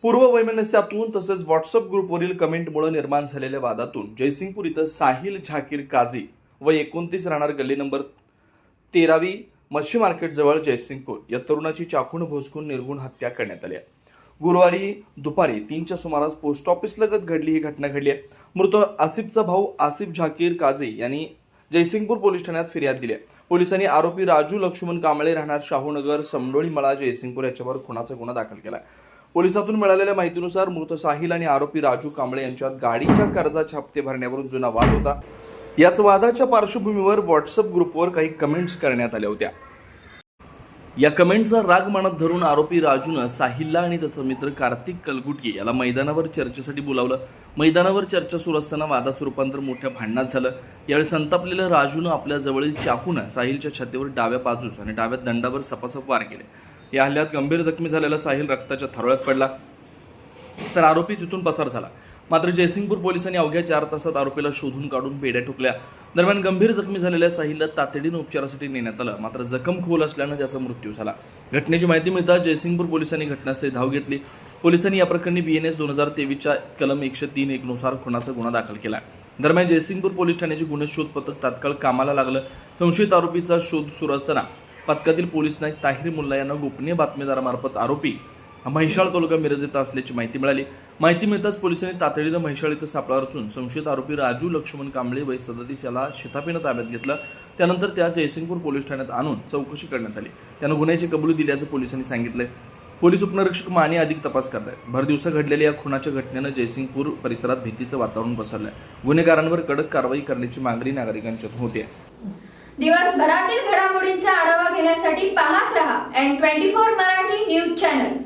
पूर्ववैमनस्यातून तसेच व्हॉट्सअप ग्रुपवरील कमेंटमुळे निर्माण झालेल्या वादातून जयसिंगपूर इथं साहिल झाकीर काझी वय 29 राहणार गल्ली नंबर 13 मच्छी मार्केट जवळ जयसिंगपूर या तरुणाची चाकून भोसकून निर्घुण हत्या करण्यात आली आहे। गुरुवारी दुपारी 3च्या सुमारास पोस्ट ऑफिस लगत घडली ही घटना घडली आहे। मृत आसिफचा भाऊ आसिफ झाकीर काझी यांनी जयसिंगपूर पोलीस ठाण्यात फिर्याद दिली आहे। पोलिसांनी आरोपी राजू लक्ष्मण कांबळे राहणार शाहूनगर समडोळी मळा जयसिंगपूर याच्यावर खुनाचा गुन्हा दाखल केला आहे। पोलिसांतून मिळालेल्या माहितीनुसार मृत साहिल आणि आरोपी राजू कांबळे यांच्यात गाडीच्या कर्जाचे हप्ते भरण्यावरून जुना वाद होता। याच वादाच्या पार्श्वभूमीवर व्हॉट्सअप ग्रुपवर काही कमेंट्स करण्यात आल्या होत्या। या कमेंटचा राग मनात धरून आरोपी राजूनं साहिलला आणि त्याचा मित्र कार्तिक कलगुटकी याला मैदानावर चर्चेसाठी बोलावलं। मैदानावर चर्चा सुरू असताना वादाचं रूपांतर मोठ्या भांडणात झालं। यावेळी संतापलेल्या राजूनं आपल्या जवळील चाकूनं साहिलच्या छातीवर डाव्या बाजूस आणि डाव्या दंडावर सपासप वार केले। या हल्ल्यात गंभीर जखमी झालेला साहिल रक्ताच्या थारोळ्यात पडला तर आरोपी तिथून पसार झाला। मात्र जयसिंगपूर पोलिसांनी अवघ्या 4 तासात आरोपीला शोधून काढून बेड्या ठोकल्या। दरम्यान गंभीर जखमी झालेल्या साहिलला तातडीने उपचारासाठी नेण्यात आलं, मात्र जखम खोल असल्यानं त्याचा मृत्यू झाला। घटनेची माहिती मिळताच जयसिंगपूर पोलिसांनी घटनास्थळी धाव घेतली। पोलिसांनी या प्रकरणी BNS 2023च्या कलम 103(1) नुसार खुनाचा गुन्हा दाखल केला। दरम्यान जयसिंगपूर पोलीस ठाण्याचे गुन्हे शोध पथक तात्काळ कामाला लागलं। संशयित आरोपीचा शोध सुरू असताना पथकातील पोलीस नाईक ताहिर मुल्ला यांना गोपनीय बातमीदारामार्फत आरोपी म्हैसाळ तालुका मिरज येथे असल्याची माहिती मिळाली। माहिती मिळताच पोलिसांनी तातडीनं म्हैसाळ इथं सापळा रचून संशयित आरोपी राजू लक्ष्मण कांबळे वय 37 याला शिताफीनं ताब्यात घेतलं। त्यानंतर त्या जयसिंगपूर पोलीस ठाण्यात आणून चौकशी करण्यात आली। त्यानं गुन्ह्याची कबुली दिल्याचं पोलिसांनी सांगितलंय। पोलीस उपनिरीक्षक माने अधिक तपास करत आहेत। भर दिवसा घडलेल्या या खुनाच्या घटनेनं जयसिंगपूर परिसरात भीतीचं वातावरण पसरलंय। गुन्हेगारांवर कडक कारवाई करण्याची मागणी नागरिकांच्यात होते। दिवसभरातील घडामोडींचा आढावा घेण्यासाठी पाहत रहा N24 मराठी न्यूज चॅनल।